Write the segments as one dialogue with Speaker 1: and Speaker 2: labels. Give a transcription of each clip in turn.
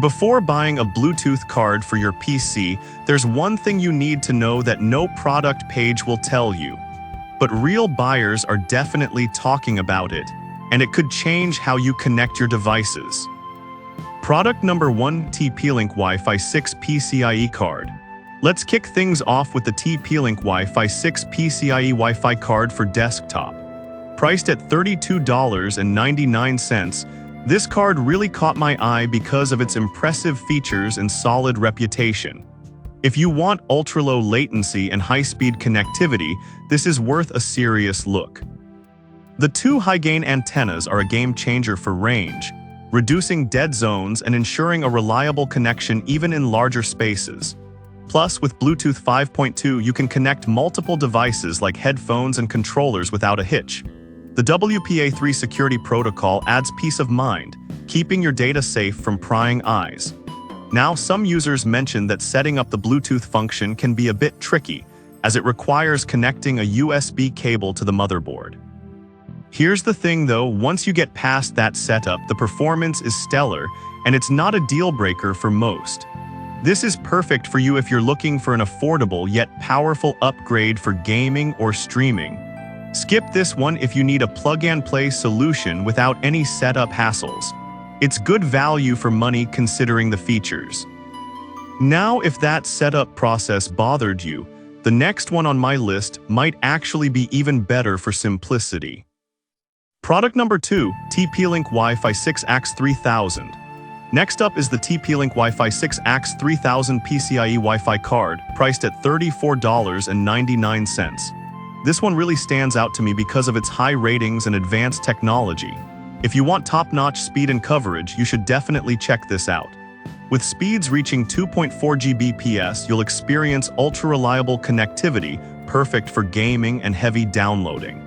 Speaker 1: Before buying a Bluetooth card for your PC, there's one thing you need to know that no product page will tell you. But real buyers are definitely talking about it, and it could change how you connect your devices. Product number 1: TP-Link Wi-Fi 6 PCIe card. Let's kick things off with the TP-Link Wi-Fi 6 PCIe Wi-Fi card for desktop. Priced at $32.99, this card really caught my eye because of its impressive features and solid reputation. If you want ultra-low latency and high-speed connectivity, this is worth a serious look. The two high-gain antennas are a game-changer for range, reducing dead zones and ensuring a reliable connection even in larger spaces. Plus, with Bluetooth 5.2, you can connect multiple devices like headphones and controllers without a hitch. The WPA3 security protocol adds peace of mind, keeping your data safe from prying eyes. Now, some users mention that setting up the Bluetooth function can be a bit tricky, as it requires connecting a USB cable to the motherboard. Here's the thing though, once you get past that setup, the performance is stellar, and it's not a deal breaker for most. This is perfect for you if you're looking for an affordable yet powerful upgrade for gaming or streaming. Skip this one if you need a plug-and-play solution without any setup hassles. It's good value for money considering the features. Now, if that setup process bothered you, the next one on my list might actually be even better for simplicity. Product number 2: TP-Link Wi-Fi 6 AX3000. Next up is the TP-Link Wi-Fi 6 AX3000 PCIe Wi-Fi card, priced at $34.99. This one really stands out to me because of its high ratings and advanced technology. If you want top-notch speed and coverage, you should definitely check this out. With speeds reaching 2.4 Gbps, you'll experience ultra-reliable connectivity, perfect for gaming and heavy downloading.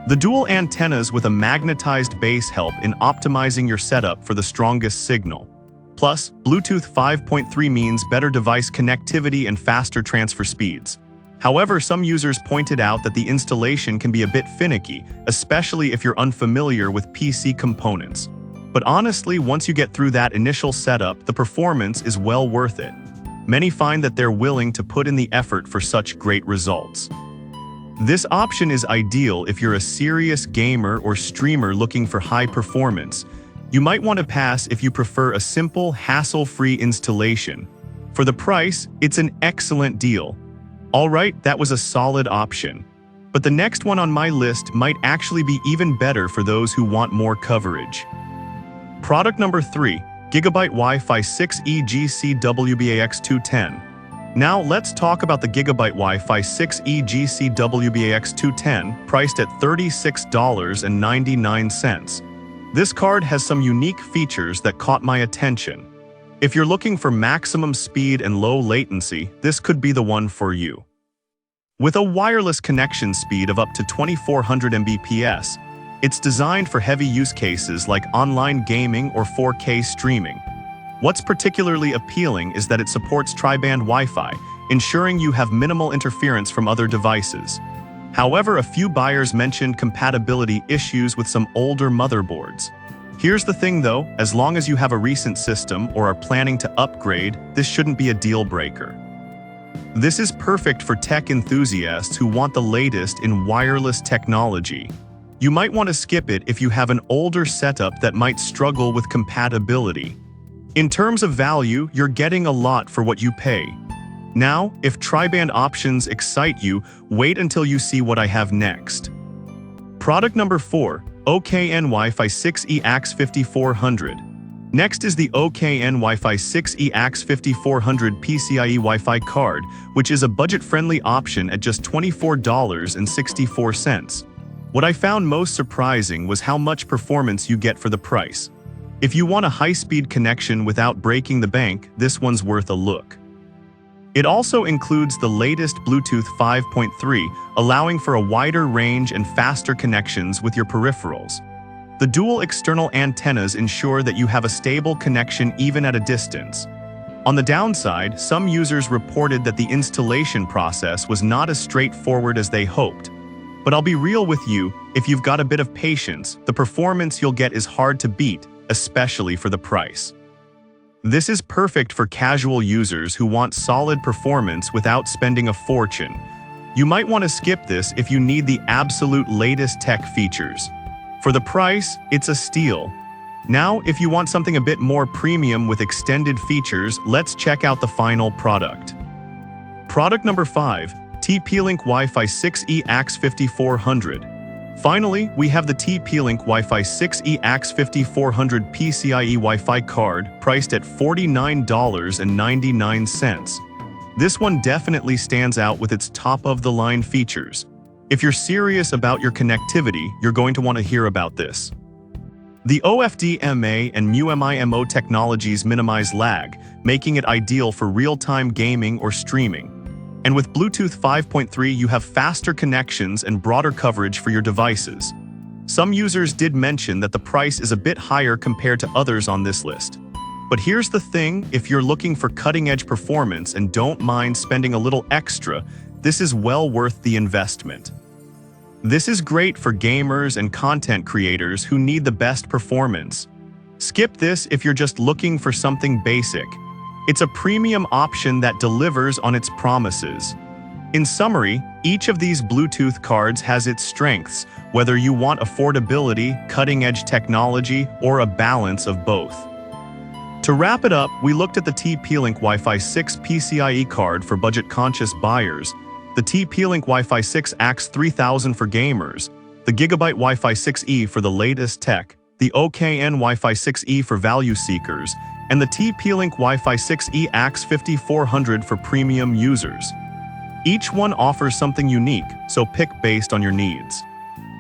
Speaker 1: The dual antennas with a magnetized base help in optimizing your setup for the strongest signal. Plus, Bluetooth 5.3 means better device connectivity and faster transfer speeds. However, some users pointed out that the installation can be a bit finicky, especially if you're unfamiliar with PC components. But honestly, once you get through that initial setup, the performance is well worth it. Many find that they're willing to put in the effort for such great results. This option is ideal if you're a serious gamer or streamer looking for high performance. You might want to pass if you prefer a simple, hassle-free installation. For the price, it's an excellent deal. Alright, that was a solid option. But the next one on my list might actually be even better for those who want more coverage. Product number 3: Gigabyte Wi-Fi 6 EGC WBAX210. Now let's talk about the Gigabyte Wi-Fi 6 EGC WBAX210, priced at $36.99. This card has some unique features that caught my attention. If you're looking for maximum speed and low latency, this could be the one for you. With a wireless connection speed of up to 2400 Mbps, it's designed for heavy use cases like online gaming or 4K streaming. What's particularly appealing is that it supports tri-band Wi-Fi, ensuring you have minimal interference from other devices. However, a few buyers mentioned compatibility issues with some older motherboards. Here's the thing though, as long as you have a recent system or are planning to upgrade, this shouldn't be a deal breaker. This is perfect for tech enthusiasts who want the latest in wireless technology. You might want to skip it if you have an older setup that might struggle with compatibility. In terms of value, you're getting a lot for what you pay. Now, if tri-band options excite you, wait until you see what I have next. Product number 4: OKN Wi-Fi 6E AX5400. Next is the OKN Wi-Fi 6E AX5400 PCIe Wi-Fi card, which is a budget-friendly option at just $24.64. What I found most surprising was how much performance you get for the price. If you want a high-speed connection without breaking the bank, this one's worth a look. It also includes the latest Bluetooth 5.3, allowing for a wider range and faster connections with your peripherals. The dual external antennas ensure that you have a stable connection even at a distance. On the downside, some users reported that the installation process was not as straightforward as they hoped. But I'll be real with you, if you've got a bit of patience, the performance you'll get is hard to beat, especially for the price. This is perfect for casual users who want solid performance without spending a fortune. You might want to skip this if you need the absolute latest tech features. For the price, it's a steal. Now, if you want something a bit more premium with extended features, let's check out the final product. Product number 5, TP-Link Wi-Fi 6E AX 5400. Finally, we have the TP-Link Wi-Fi 6E AX 5400 PCIe Wi-Fi card priced at $49.99. This one definitely stands out with its top-of-the-line features. If you're serious about your connectivity, you're going to want to hear about this. The OFDMA and MU-MIMO technologies minimize lag, making it ideal for real-time gaming or streaming. And with Bluetooth 5.3, you have faster connections and broader coverage for your devices. Some users did mention that the price is a bit higher compared to others on this list. But here's the thing, if you're looking for cutting-edge performance and don't mind spending a little extra, this is well worth the investment. This is great for gamers and content creators who need the best performance. Skip this if you're just looking for something basic. It's a premium option that delivers on its promises. In summary, each of these Bluetooth cards has its strengths, whether you want affordability, cutting-edge technology, or a balance of both. To wrap it up, we looked at the TP-Link Wi-Fi 6 PCIe card for budget-conscious buyers, the TP-Link Wi-Fi 6 AX 3000 for gamers, the Gigabyte Wi-Fi 6E for the latest tech, the OKN Wi-Fi 6E for value seekers, and the TP-Link Wi-Fi 6E AX 5400 for premium users. Each one offers something unique, so pick based on your needs.